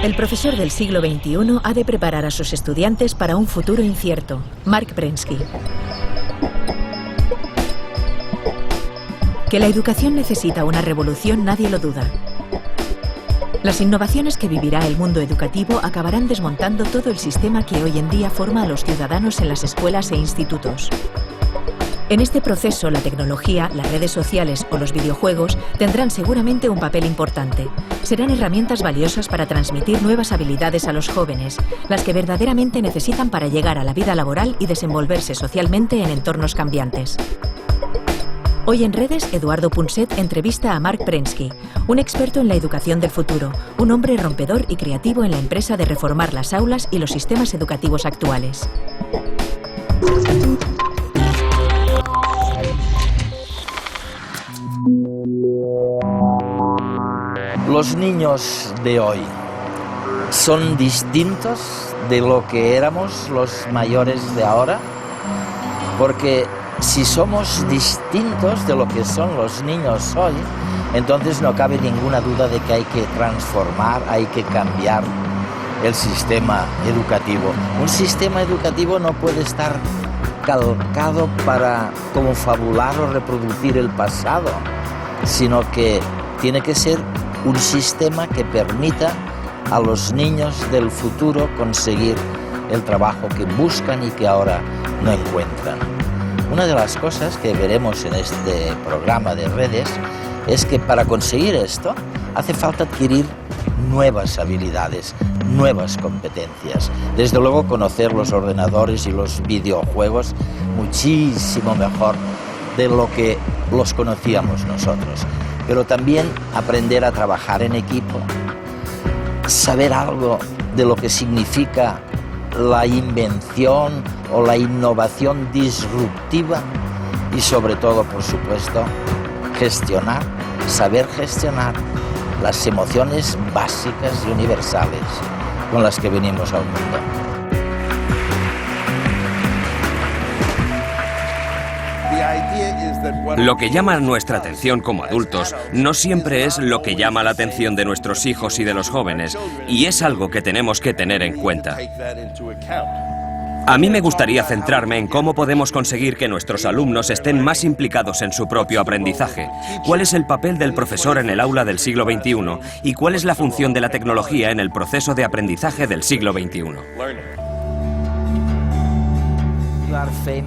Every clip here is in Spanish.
El profesor del siglo XXI ha de preparar a sus estudiantes para un futuro incierto. Mark Prensky. Que la educación necesita una revolución, nadie lo duda. Las innovaciones que vivirá el mundo educativo acabarán desmontando todo el sistema que hoy en día forma a los ciudadanos en las escuelas e institutos. En este proceso, la tecnología, las redes sociales o los videojuegos tendrán seguramente un papel importante. Serán herramientas valiosas para transmitir nuevas habilidades a los jóvenes, las que verdaderamente necesitan para llegar a la vida laboral y desenvolverse socialmente en entornos cambiantes. Hoy en Redes, Eduardo Punset entrevista a Mark Prensky, un experto en la educación del futuro, un hombre rompedor y creativo en la empresa de reformar las aulas y los sistemas educativos actuales. Los niños de hoy son distintos de lo que éramos los mayores de ahora, porque si somos distintos de lo que son los niños hoy, entonces no cabe ninguna duda de que hay que transformar, hay que cambiar el sistema educativo. Un sistema educativo no puede estar calcado para confabular o reproducir el pasado, sino que tiene que ser un sistema que permita a los niños del futuro conseguir el trabajo que buscan y que ahora no encuentran. Una de las cosas que veremos en este programa de Redes es que para conseguir esto hace falta adquirir nuevas habilidades, nuevas competencias. Desde luego conocer los ordenadores y los videojuegos muchísimo mejor de lo que los conocíamos nosotros. Pero también aprender a trabajar en equipo, saber algo de lo que significa la invención o la innovación disruptiva y sobre todo, por supuesto, saber gestionar las emociones básicas y universales con las que venimos al mundo. Lo que llama nuestra atención como adultos no siempre es lo que llama la atención de nuestros hijos y de los jóvenes, y es algo que tenemos que tener en cuenta. A mí me gustaría centrarme en cómo podemos conseguir que nuestros alumnos estén más implicados en su propio aprendizaje, cuál es el papel del profesor en el aula del siglo XXI y cuál es la función de la tecnología en el proceso de aprendizaje del siglo XXI.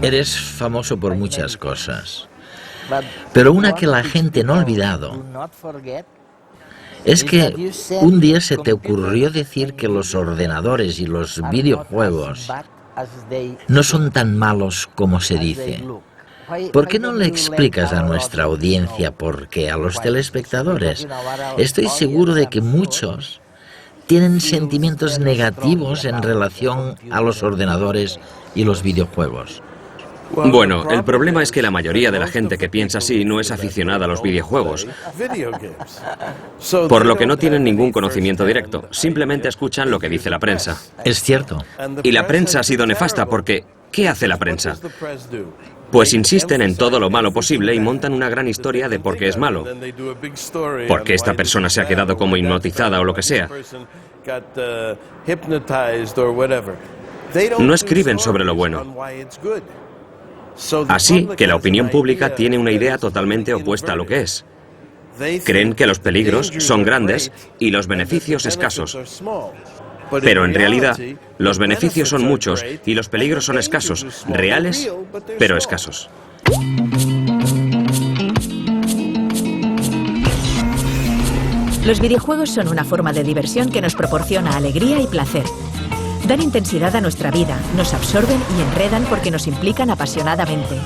Eres famoso por muchas cosas, pero una que la gente no ha olvidado es que un día se te ocurrió decir que los ordenadores y los videojuegos no son tan malos como se dice. ¿Por qué no le explicas a nuestra audiencia por qué, a los telespectadores? Estoy seguro de que muchos tienen sentimientos negativos en relación a los ordenadores y los videojuegos. Bueno, el problema es que la mayoría de la gente que piensa así no es aficionada a los videojuegos, por lo que no tienen ningún conocimiento directo, simplemente escuchan lo que dice la prensa. Es cierto. Y la prensa ha sido nefasta porque, ¿qué hace la prensa? Pues insisten en todo lo malo posible y montan una gran historia de por qué es malo. Porque esta persona se ha quedado como hipnotizada o lo que sea. No escriben sobre lo bueno. Así que la opinión pública tiene una idea totalmente opuesta a lo que es. Creen que los peligros son grandes y los beneficios escasos. Pero en realidad, los beneficios son muchos y los peligros son escasos, reales, pero escasos. Los videojuegos son una forma de diversión que nos proporciona alegría y placer. Dan intensidad a nuestra vida, nos absorben y enredan porque nos implican apasionadamente.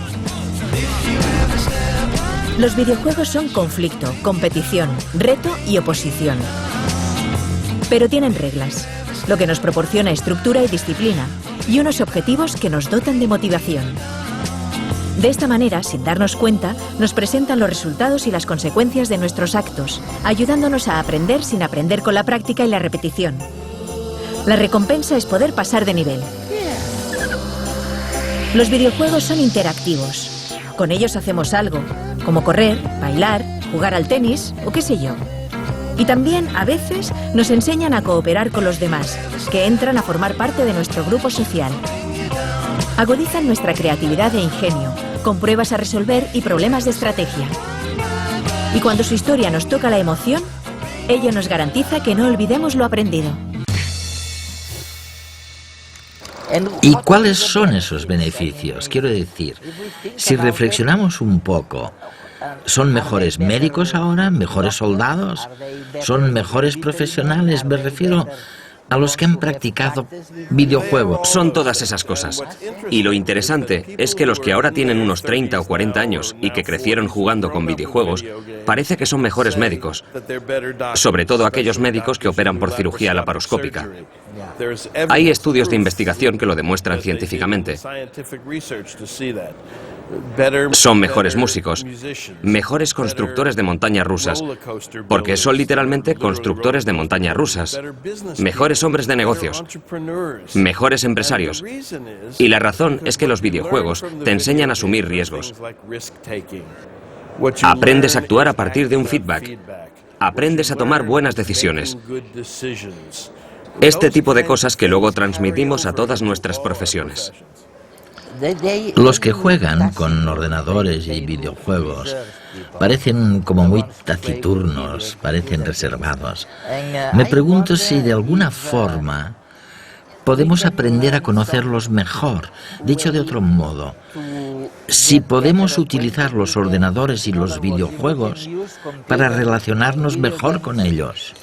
Los videojuegos son conflicto, competición, reto y oposición. Pero tienen reglas, lo que nos proporciona estructura y disciplina, y unos objetivos que nos dotan de motivación. De esta manera, sin darnos cuenta, nos presentan los resultados y las consecuencias de nuestros actos, ayudándonos a aprender sin aprender con la práctica y la repetición. La recompensa es poder pasar de nivel. Los videojuegos son interactivos. Con ellos hacemos algo, como correr, bailar, jugar al tenis o qué sé yo. Y también, a veces, nos enseñan a cooperar con los demás, que entran a formar parte de nuestro grupo social. Agudizan nuestra creatividad e ingenio, con pruebas a resolver y problemas de estrategia. Y cuando su historia nos toca la emoción, ello nos garantiza que no olvidemos lo aprendido. ¿Y cuáles son esos beneficios? Quiero decir, si reflexionamos un poco, ¿son mejores médicos ahora? ¿Mejores soldados? ¿Son mejores profesionales? Me refiero a los que han practicado videojuegos. Son todas esas cosas. Y lo interesante es que los que ahora tienen unos 30 o 40 años y que crecieron jugando con videojuegos, parece que son mejores médicos. Sobre todo aquellos médicos que operan por cirugía laparoscópica. Hay estudios de investigación que lo demuestran científicamente. Son mejores músicos, mejores constructores de montañas rusas, porque son literalmente constructores de montañas rusas, mejores hombres de negocios, mejores empresarios. Y la razón es que los videojuegos te enseñan a asumir riesgos. Aprendes a actuar a partir de un feedback. Aprendes a tomar buenas decisiones. Este tipo de cosas que luego transmitimos a todas nuestras profesiones. Los que juegan con ordenadores y videojuegos parecen como muy taciturnos, parecen reservados. Me pregunto si de alguna forma podemos aprender a conocerlos mejor. Dicho de otro modo, si podemos utilizar los ordenadores y los videojuegos para relacionarnos mejor con ellos.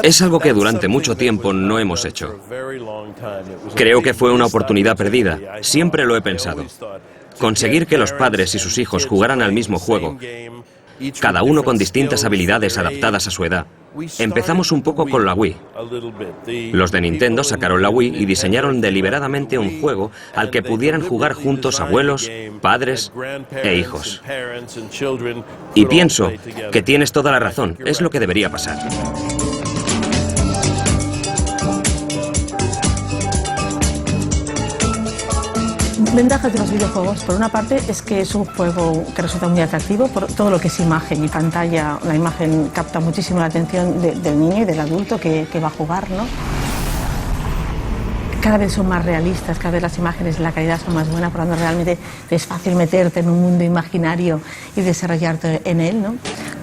Es algo que durante mucho tiempo no hemos hecho. Creo que fue una oportunidad perdida. Siempre lo he pensado. Conseguir que los padres y sus hijos jugaran al mismo juego, cada uno con distintas habilidades adaptadas a su edad. Empezamos un poco con la Wii. Los de Nintendo sacaron la Wii y diseñaron deliberadamente un juego al que pudieran jugar juntos abuelos, padres e hijos. Y pienso que tienes toda la razón, es lo que debería pasar. Ventajas de los videojuegos, por una parte, es que es un juego que resulta muy atractivo por todo lo que es imagen y pantalla. La imagen capta muchísimo la atención del niño y del adulto que va a jugar, ¿no? Cada vez son más realistas, cada vez las imágenes, la calidad son más buenas, por lo tanto realmente es fácil meterte en un mundo imaginario y desarrollarte en él, ¿no?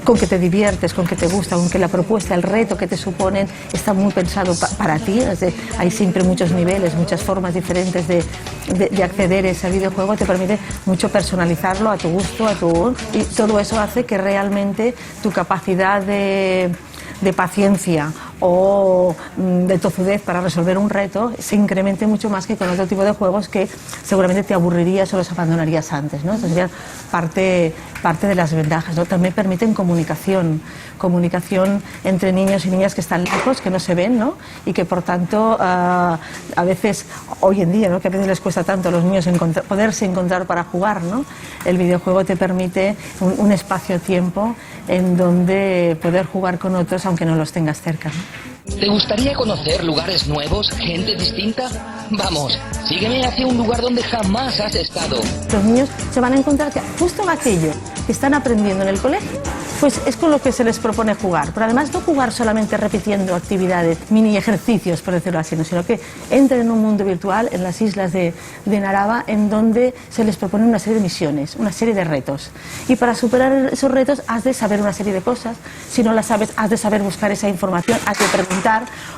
Con que te diviertes, con que te gusta, con que la propuesta, el reto que te suponen está muy pensado para ti. Hay siempre muchos niveles, muchas formas diferentes de acceder a ese videojuego, te permite mucho personalizarlo a tu gusto, y todo eso hace que realmente tu capacidad de paciencia o de tozudez para resolver un reto se incremente mucho más que con otro tipo de juegos que seguramente te aburrirías o los abandonarías antes, ¿no? Entonces sería parte de las ventajas, ¿no? También permiten comunicación entre niños y niñas que están lejos, que no se ven, ¿no? Y que por tanto a veces, hoy en día, ¿no? Que a veces les cuesta tanto a los niños poderse encontrar para jugar, ¿no? El videojuego te permite un espacio-tiempo en donde poder jugar con otros aunque no los tengas cerca, ¿no? ¿Te gustaría conocer lugares nuevos, gente distinta? Vamos, sígueme hacia un lugar donde jamás has estado. Los niños se van a encontrar que justo en aquello que están aprendiendo en el colegio, pues es con lo que se les propone jugar. Pero además no jugar solamente repitiendo actividades, mini ejercicios, por decirlo así, ¿no? Sino que entren en un mundo virtual en las islas de Narava, en donde se les propone una serie de misiones, una serie de retos. Y para superar esos retos has de saber una serie de cosas. Si no las sabes, has de saber buscar esa información, has de preguntar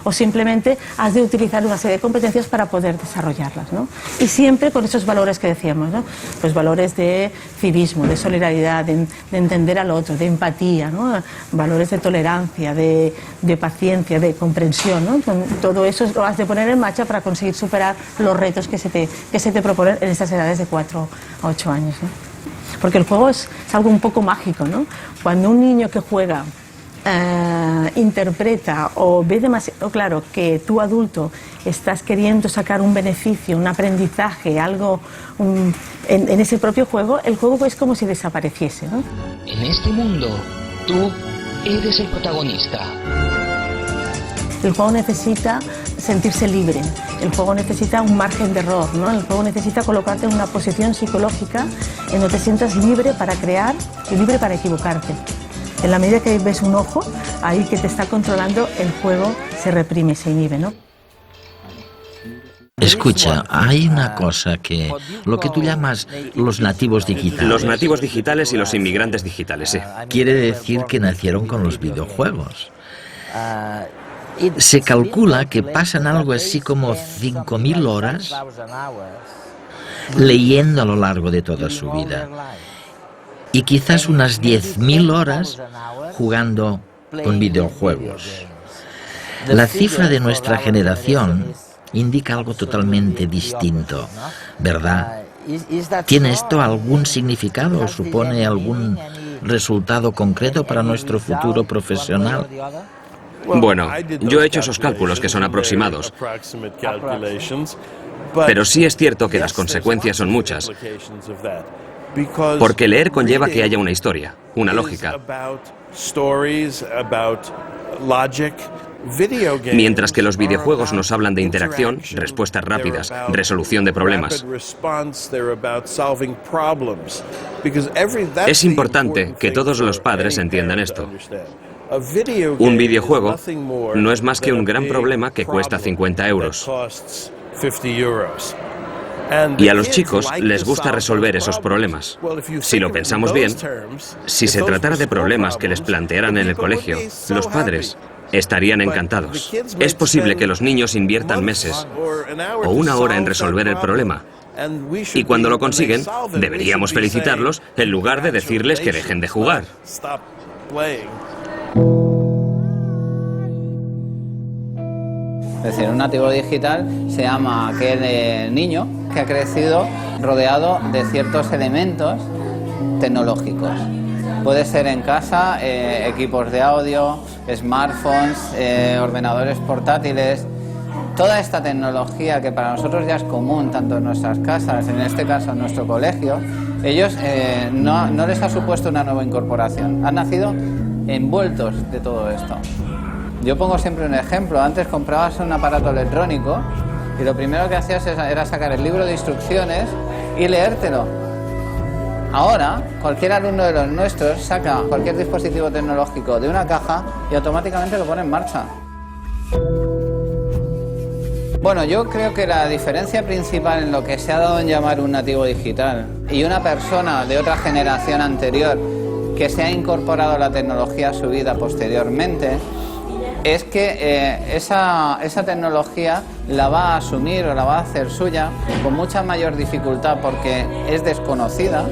o simplemente has de utilizar una serie de competencias para poder desarrollarlas, ¿no? Y siempre con esos valores que decíamos, ¿no? Pues valores de civismo, de solidaridad, de entender al otro, de empatía, ¿no? Valores de tolerancia, de paciencia, de comprensión, ¿no? Todo eso lo has de poner en marcha para conseguir superar los retos que se te proponen en estas edades de 4 a 8 años, ¿no? Porque el juego es algo un poco mágico, ¿no? Cuando un niño que juega interpreta o ve demasiado claro que tú adulto estás queriendo sacar un beneficio, un aprendizaje, algo en ese propio juego, el juego es como si desapareciese, ¿no? En este mundo, tú eres el protagonista. El juego necesita sentirse libre. El juego necesita un margen de error, ¿no? El juego necesita colocarte en una posición psicológica en donde te sientas libre para crear y libre para equivocarte. En la medida que ves un ojo ahí que te está controlando, el juego se reprime, se inhibe, ¿no? Escucha, hay una cosa que... lo que tú llamas los nativos digitales. Los nativos digitales y los inmigrantes digitales, sí. Quiere decir que nacieron con los videojuegos. Se calcula que pasan algo así como 5.000 horas leyendo a lo largo de toda su vida. Y quizás unas 10.000 horas jugando con videojuegos. La cifra de nuestra generación indica algo totalmente distinto, ¿verdad? ¿Tiene esto algún significado o supone algún resultado concreto para nuestro futuro profesional? Bueno, yo he hecho esos cálculos que son aproximados, pero sí es cierto que las consecuencias son muchas, porque leer conlleva que haya una historia, una lógica. Mientras que los videojuegos nos hablan de interacción, respuestas rápidas, resolución de problemas. Es importante que todos los padres entiendan esto. Un videojuego no es más que un gran problema que cuesta 50 euros. Y a los chicos les gusta resolver esos problemas. Si lo pensamos bien, si se tratara de problemas que les plantearan en el colegio, los padres estarían encantados. Es posible que los niños inviertan meses o una hora en resolver el problema. Y cuando lo consiguen, deberíamos felicitarlos en lugar de decirles que dejen de jugar. Es decir, un nativo digital se llama aquel niño que ha crecido rodeado de ciertos elementos tecnológicos. Puede ser en casa, equipos de audio, smartphones, ordenadores portátiles. Toda esta tecnología que para nosotros ya es común, tanto en nuestras casas, en este caso en nuestro colegio, ellos no les ha supuesto una nueva incorporación. Han nacido envueltos de todo esto. Yo pongo siempre un ejemplo. Antes comprabas un aparato electrónico y lo primero que hacías era sacar el libro de instrucciones y leértelo. Ahora, cualquier alumno de los nuestros saca cualquier dispositivo tecnológico de una caja y automáticamente lo pone en marcha. Bueno, yo creo que la diferencia principal en lo que se ha dado en llamar un nativo digital y una persona de otra generación anterior que se ha incorporado a la tecnología a su vida posteriormente es que esa tecnología la va a asumir o la va a hacer suya con mucha mayor dificultad porque es desconocida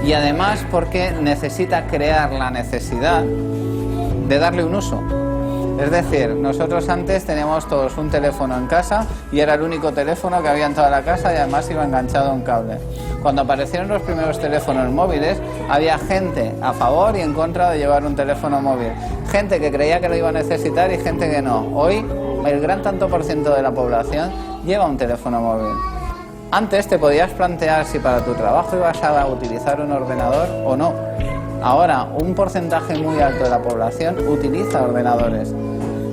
y además porque necesita crear la necesidad de darle un uso. Es decir, nosotros antes teníamos todos un teléfono en casa y era el único teléfono que había en toda la casa y además iba enganchado a un cable. Cuando aparecieron los primeros teléfonos móviles, había gente a favor y en contra de llevar un teléfono móvil. Gente que creía que lo iba a necesitar y gente que no. Hoy, el gran tanto por ciento de la población lleva un teléfono móvil. Antes te podías plantear si para tu trabajo ibas a utilizar un ordenador o no. Ahora, un porcentaje muy alto de la población utiliza ordenadores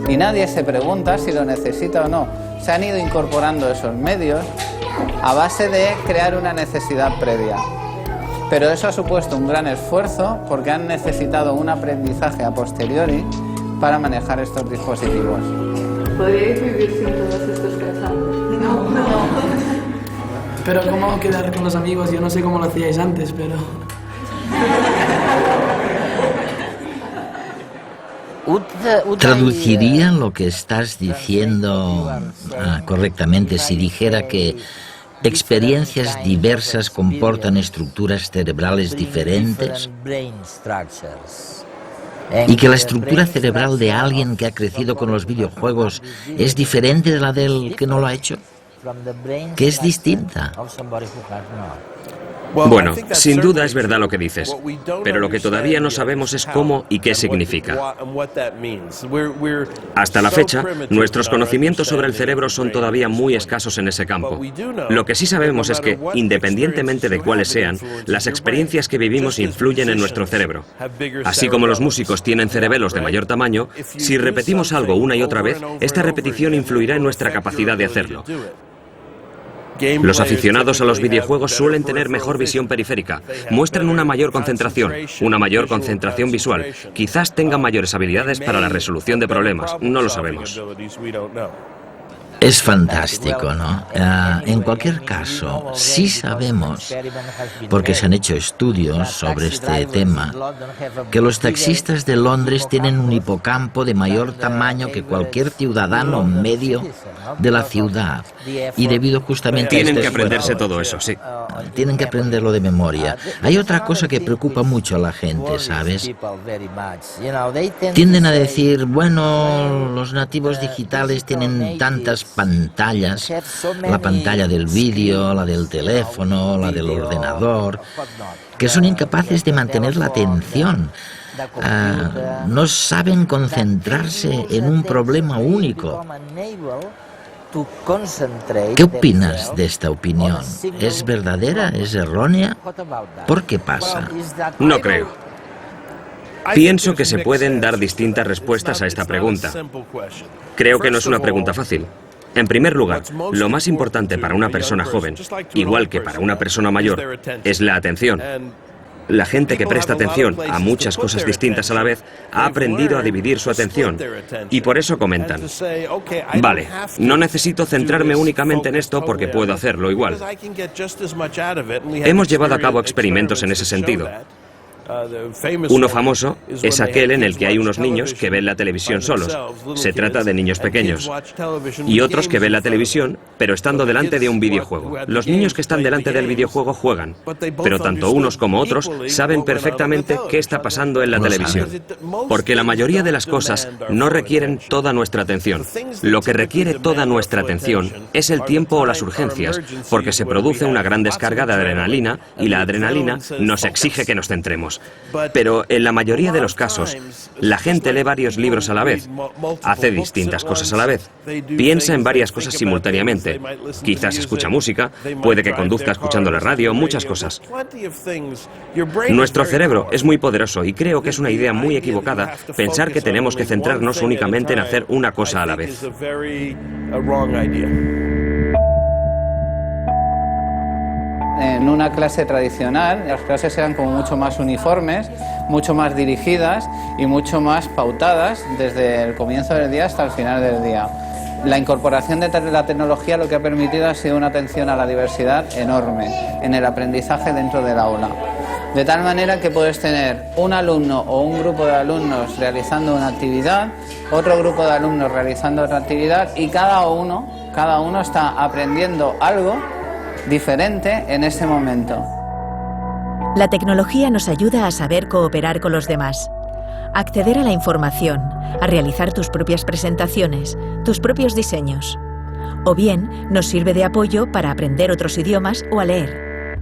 y nadie se pregunta si lo necesita o no. Se han ido incorporando esos medios a base de crear una necesidad previa. Pero eso ha supuesto un gran esfuerzo porque han necesitado un aprendizaje a posteriori para manejar estos dispositivos. ¿Podríais vivir sin todos estos cansados? No. Pero ¿cómo quedar con los amigos? Yo no sé cómo lo hacíais antes, pero... ¿Traduciría lo que estás diciendo correctamente si dijera que experiencias diversas comportan estructuras cerebrales diferentes? ¿Y que la estructura cerebral de alguien que ha crecido con los videojuegos es diferente de la del que no lo ha hecho? ¿Que es distinta? Bueno, sin duda es verdad lo que dices, pero lo que todavía no sabemos es cómo y qué significa. Hasta la fecha, nuestros conocimientos sobre el cerebro son todavía muy escasos en ese campo. Lo que sí sabemos es que, independientemente de cuáles sean, las experiencias que vivimos influyen en nuestro cerebro. Así como los músicos tienen cerebelos de mayor tamaño, si repetimos algo una y otra vez, esta repetición influirá en nuestra capacidad de hacerlo. Los aficionados a los videojuegos suelen tener mejor visión periférica, muestran una mayor concentración visual, quizás tengan mayores habilidades para la resolución de problemas, no lo sabemos. Es fantástico, ¿no? En cualquier caso, sí sabemos, porque se han hecho estudios sobre este tema, que los taxistas de Londres tienen un hipocampo de mayor tamaño que cualquier ciudadano medio de la ciudad. Y debido justamente a Tienen este que aprenderse esfuerzo, todo eso, sí. tienen que aprenderlo de memoria. Hay otra cosa que preocupa mucho a la gente, ¿sabes? Tienden a decir, bueno, los nativos digitales tienen tantas pantallas, la pantalla del vídeo, la del teléfono, la del ordenador, que son incapaces de mantener la atención. No saben concentrarse en un problema único. ¿Qué opinas de esta opinión? ¿Es verdadera? ¿Es errónea? ¿Por qué pasa? No creo. Pienso que se pueden dar distintas respuestas a esta pregunta. Creo que no es una pregunta fácil. En primer lugar, lo más importante para una persona joven, igual que para una persona mayor, es la atención. La gente que presta atención a muchas cosas distintas a la vez ha aprendido a dividir su atención y por eso comentan, vale, no necesito centrarme únicamente en esto porque puedo hacerlo igual. Hemos llevado a cabo experimentos en ese sentido. Uno famoso es aquel en el que hay unos niños que ven la televisión solos. Se trata de niños pequeños. Y otros que ven la televisión, pero estando delante de un videojuego. Los niños que están delante del videojuego juegan, pero tanto unos como otros saben perfectamente qué está pasando en la televisión. Porque la mayoría de las cosas no requieren toda nuestra atención. Lo que requiere toda nuestra atención es el tiempo o las urgencias, porque se produce una gran descarga de adrenalina y la adrenalina nos exige que nos centremos. Pero en la mayoría de los casos, la gente lee varios libros a la vez, hace distintas cosas a la vez, piensa en varias cosas simultáneamente, quizás escucha música, puede que conduzca escuchando la radio, muchas cosas. Nuestro cerebro es muy poderoso y creo que es una idea muy equivocada pensar que tenemos que centrarnos únicamente en hacer una cosa a la vez. En una clase tradicional, las clases eran como mucho más uniformes, mucho más dirigidas y mucho más pautadas desde el comienzo del día hasta el final del día. La incorporación de la tecnología lo que ha permitido ha sido una atención a la diversidad enorme en el aprendizaje dentro del aula. De tal manera que puedes tener un alumno o un grupo de alumnos realizando una actividad, otro grupo de alumnos realizando otra actividad y cada uno está aprendiendo algo diferente en ese momento. La tecnología nos ayuda a saber cooperar con los demás, a acceder a la información, a realizar tus propias presentaciones, tus propios diseños. O bien, nos sirve de apoyo para aprender otros idiomas o a leer.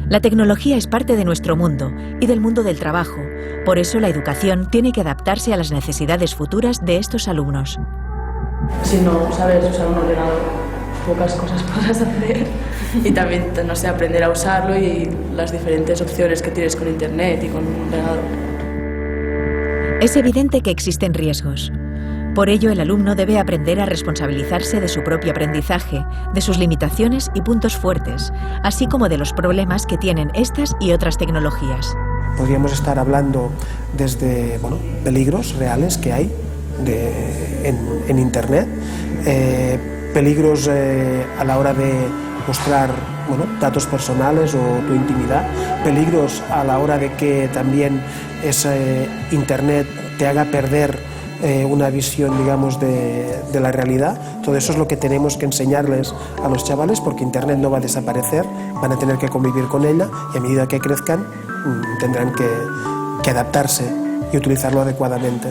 La tecnología es parte de nuestro mundo y del mundo del trabajo. Por eso la educación tiene que adaptarse a las necesidades futuras de estos alumnos. Si no sabes usar un ordenador, pocas cosas podrás hacer. Y también, no sé, aprender a usarlo y las diferentes opciones que tienes con internet y con un ordenador. Es evidente que existen riesgos. Por ello, el alumno debe aprender a responsabilizarse de su propio aprendizaje, de sus limitaciones y puntos fuertes, así como de los problemas que tienen estas y otras tecnologías. Podríamos estar hablando desde peligros reales que hay en internet, peligros a la hora de mostrar datos personales o tu intimidad, peligros a la hora de que también ese internet te haga perder una visión, digamos, de la realidad. Todo eso es lo que tenemos que enseñarles a los chavales, porque internet no va a desaparecer, van a tener que convivir con ella y a medida que crezcan tendrán que adaptarse y utilizarlo adecuadamente.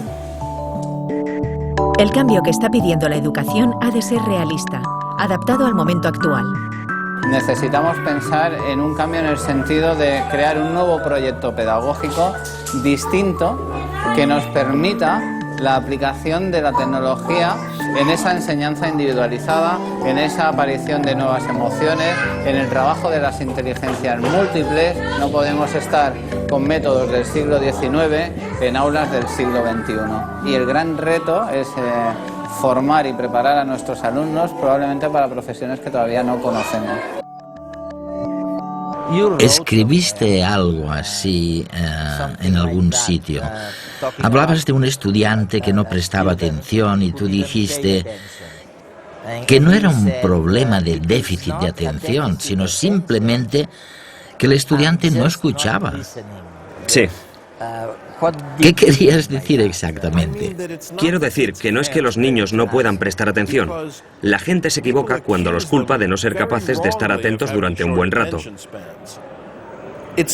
El cambio que está pidiendo la educación ha de ser realista, adaptado al momento actual. necesitamos pensar en un cambio en el sentido de crear un nuevo proyecto pedagógico distinto que nos permita la aplicación de la tecnología en esa enseñanza individualizada, en esa aparición de nuevas emociones, en el trabajo de las inteligencias múltiples. No podemos estar con métodos del siglo XIX en aulas del siglo XXI. Y el gran reto es formar y preparar a nuestros alumnos probablemente para profesiones que todavía no conocemos. Escribiste algo así en algún sitio. Hablabas de un estudiante que no prestaba atención y tú dijiste que no era un problema de déficit de atención, sino simplemente que el estudiante no escuchaba. Sí. ¿Qué querías decir exactamente? Quiero decir que no es que los niños no puedan prestar atención. La gente se equivoca cuando los culpa de no ser capaces de estar atentos durante un buen rato.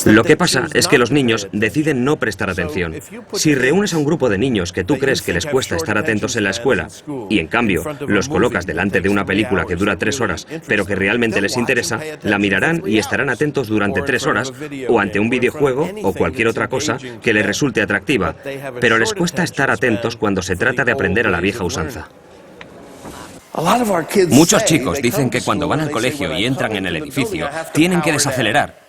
Lo que pasa es que los niños deciden no prestar atención. Si reúnes a un grupo de niños que tú crees que les cuesta estar atentos en la escuela y en cambio los colocas delante de una película que dura 3 horas pero que realmente les interesa, la mirarán y estarán atentos durante 3 horas o ante un videojuego o cualquier otra cosa que les resulte atractiva, pero les cuesta estar atentos cuando se trata de aprender a la vieja usanza. Muchos chicos dicen que cuando van al colegio y entran en el edificio tienen que desacelerar.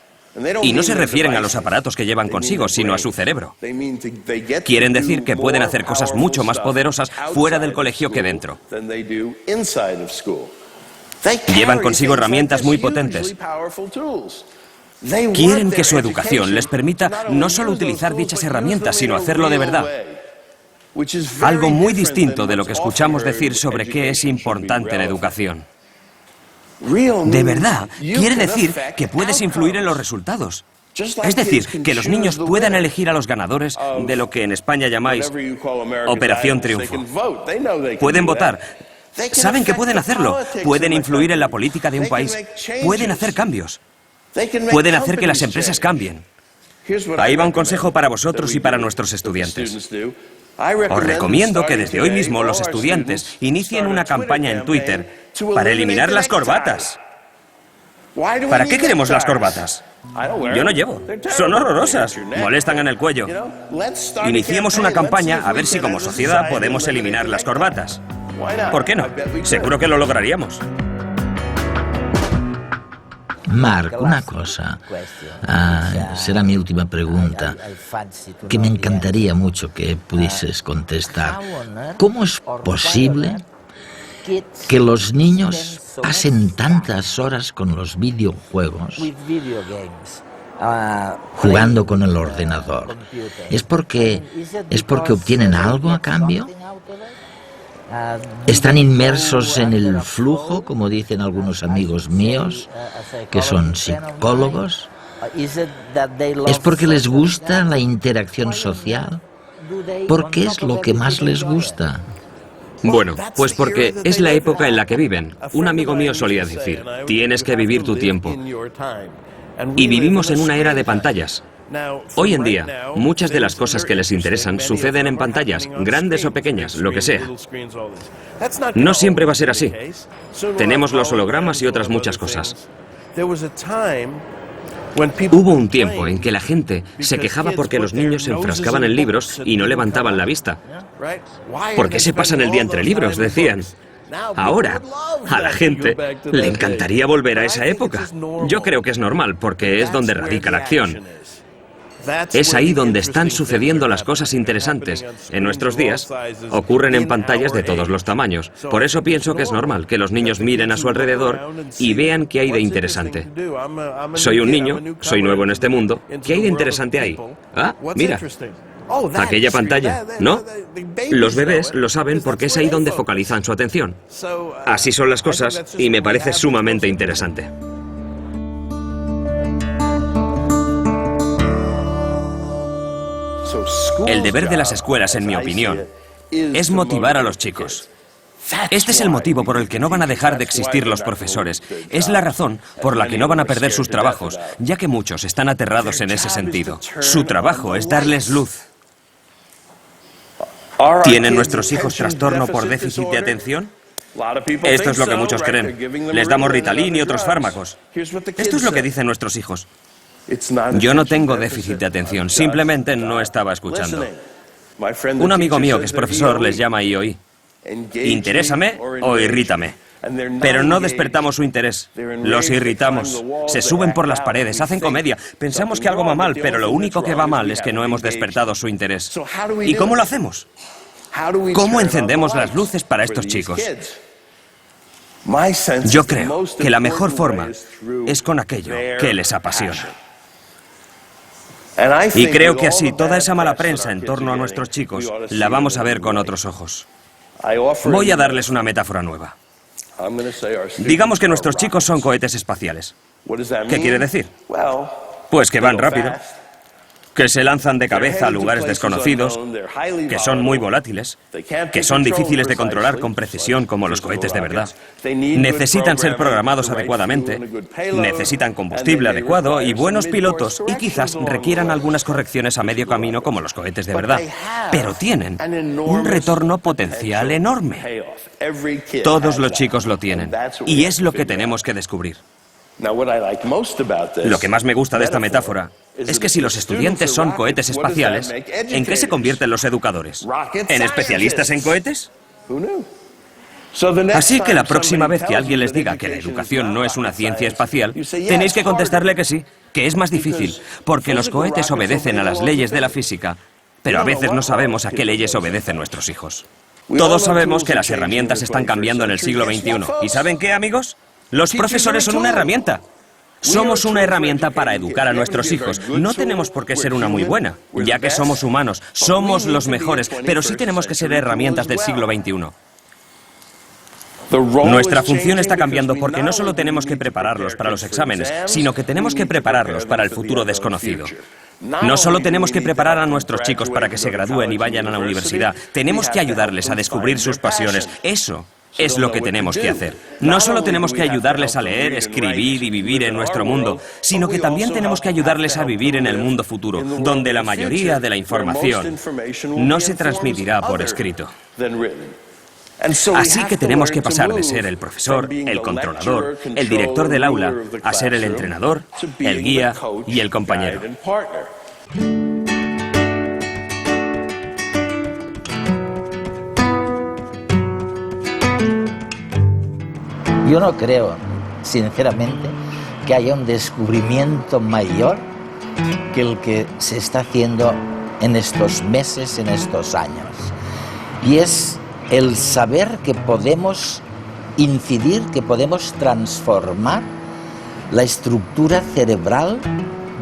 Y no se refieren a los aparatos que llevan consigo, sino a su cerebro. Quieren decir que pueden hacer cosas mucho más poderosas fuera del colegio que dentro. Llevan consigo herramientas muy potentes. Quieren que su educación les permita no solo utilizar dichas herramientas, sino hacerlo de verdad. Algo muy distinto de lo que escuchamos decir sobre qué es importante en educación. De verdad, quiere decir que puedes influir en los resultados. Es decir, que los niños puedan elegir a los ganadores de lo que en España llamáis Operación Triunfo. Pueden votar. Saben que pueden hacerlo. Pueden influir en la política de un país. Pueden hacer cambios. Pueden hacer que las empresas cambien. Ahí va un consejo para vosotros y para nuestros estudiantes. Os recomiendo que desde hoy mismo los estudiantes inicien una campaña en Twitter para eliminar las corbatas. ¿Para qué queremos las corbatas? Yo no llevo. Son horrorosas. Molestan en el cuello. Iniciemos una campaña a ver si como sociedad podemos eliminar las corbatas. ¿Por qué no? Seguro que lo lograríamos. Marc, una cosa. Será mi última pregunta, que me encantaría mucho que pudieses contestar. ¿Cómo es posible que los niños pasen tantas horas con los videojuegos jugando con el ordenador? ¿Es porque obtienen algo a cambio? ¿Están inmersos en el flujo, como dicen algunos amigos míos, que son psicólogos? ¿Es porque les gusta la interacción social? ¿Por qué es lo que más les gusta? Bueno, pues porque es la época en la que viven. Un amigo mío solía decir, tienes que vivir tu tiempo. Y vivimos en una era de pantallas. Hoy en día, muchas de las cosas que les interesan suceden en pantallas, grandes o pequeñas, lo que sea. No siempre va a ser así. Tenemos los hologramas y otras muchas cosas. Hubo un tiempo en que la gente se quejaba porque los niños se enfrascaban en libros y no levantaban la vista. ¿Por qué se pasan el día entre libros?, decían. Ahora, a la gente le encantaría volver a esa época. Yo creo que es normal, porque es donde radica la acción. Es ahí donde están sucediendo las cosas interesantes. En nuestros días, ocurren en pantallas de todos los tamaños. Por eso pienso que es normal que los niños miren a su alrededor y vean qué hay de interesante. Soy un niño, soy nuevo en este mundo. ¿Qué hay de interesante ahí? Ah, mira. Aquella pantalla, ¿no? Los bebés lo saben porque es ahí donde focalizan su atención. Así son las cosas y me parece sumamente interesante. El deber de las escuelas, en mi opinión, es motivar a los chicos. Este es el motivo por el que no van a dejar de existir los profesores. Es la razón por la que no van a perder sus trabajos, ya que muchos están aterrados en ese sentido. Su trabajo es darles luz. ¿Tienen nuestros hijos trastorno por déficit de atención? Esto es lo que muchos creen. Les damos Ritalin y otros fármacos. Esto es lo que dicen nuestros hijos. Yo no tengo déficit de atención, simplemente no estaba escuchando. Un amigo mío que es profesor les llama IOI. Interésame o irrítame. Pero no despertamos su interés, los irritamos. Se suben por las paredes, hacen comedia. Pensamos que algo va mal, pero lo único que va mal es que no hemos despertado su interés. ¿Y cómo lo hacemos? ¿Cómo encendemos las luces para estos chicos? Yo creo que la mejor forma es con aquello que les apasiona. Y creo que así toda esa mala prensa en torno a nuestros chicos la vamos a ver con otros ojos. Voy a darles una metáfora nueva. Digamos que nuestros chicos son cohetes espaciales. ¿Qué quiere decir? Pues que van rápido, que se lanzan de cabeza a lugares desconocidos, que son muy volátiles, que son difíciles de controlar con precisión como los cohetes de verdad. Necesitan ser programados adecuadamente, necesitan combustible adecuado y buenos pilotos, y quizás requieran algunas correcciones a medio camino como los cohetes de verdad. Pero tienen un retorno potencial enorme. Todos los chicos lo tienen, y es lo que tenemos que descubrir. Lo que más me gusta de esta metáfora es que si los estudiantes son cohetes espaciales, ¿en qué se convierten los educadores? ¿En especialistas en cohetes? Así que la próxima vez que alguien les diga que la educación no es una ciencia espacial, tenéis que contestarle que sí, que es más difícil, porque los cohetes obedecen a las leyes de la física, pero a veces no sabemos a qué leyes obedecen nuestros hijos. Todos sabemos que las herramientas están cambiando en el siglo XXI. ¿Y saben qué, amigos? Los profesores son una herramienta. Somos una herramienta para educar a nuestros hijos. No tenemos por qué ser una muy buena, ya que somos humanos, somos los mejores, pero sí tenemos que ser herramientas del siglo XXI. Nuestra función está cambiando porque no solo tenemos que prepararlos para los exámenes, sino que tenemos que prepararlos para el futuro desconocido. No solo tenemos que preparar a nuestros chicos para que se gradúen y vayan a la universidad, tenemos que ayudarles a descubrir sus pasiones. Eso es lo que tenemos que hacer. No solo tenemos que ayudarles a leer, escribir y vivir en nuestro mundo, sino que también tenemos que ayudarles a vivir en el mundo futuro, donde la mayoría de la información no se transmitirá por escrito. Así que tenemos que pasar de ser el profesor, el controlador, el director del aula, a ser el entrenador, el guía y el compañero. Yo no creo, sinceramente, que haya un descubrimiento mayor que el que se está haciendo en estos meses, en estos años. Y es el saber que podemos incidir, que podemos transformar la estructura cerebral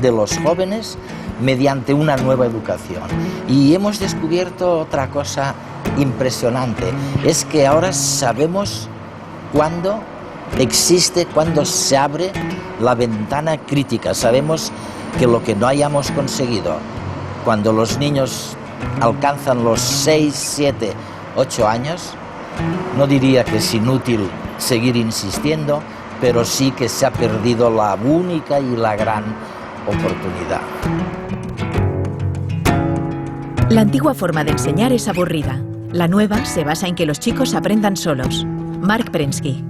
de los jóvenes mediante una nueva educación. Y hemos descubierto otra cosa impresionante, es que ahora sabemos cuándo existe, cuando se abre la ventana crítica. Sabemos que lo que no hayamos conseguido cuando los niños alcanzan los 6, 7, 8 años, no diría que es inútil seguir insistiendo, pero sí que se ha perdido la única y la gran oportunidad. La antigua forma de enseñar es aburrida. La nueva se basa en que los chicos aprendan solos. Mark Prensky.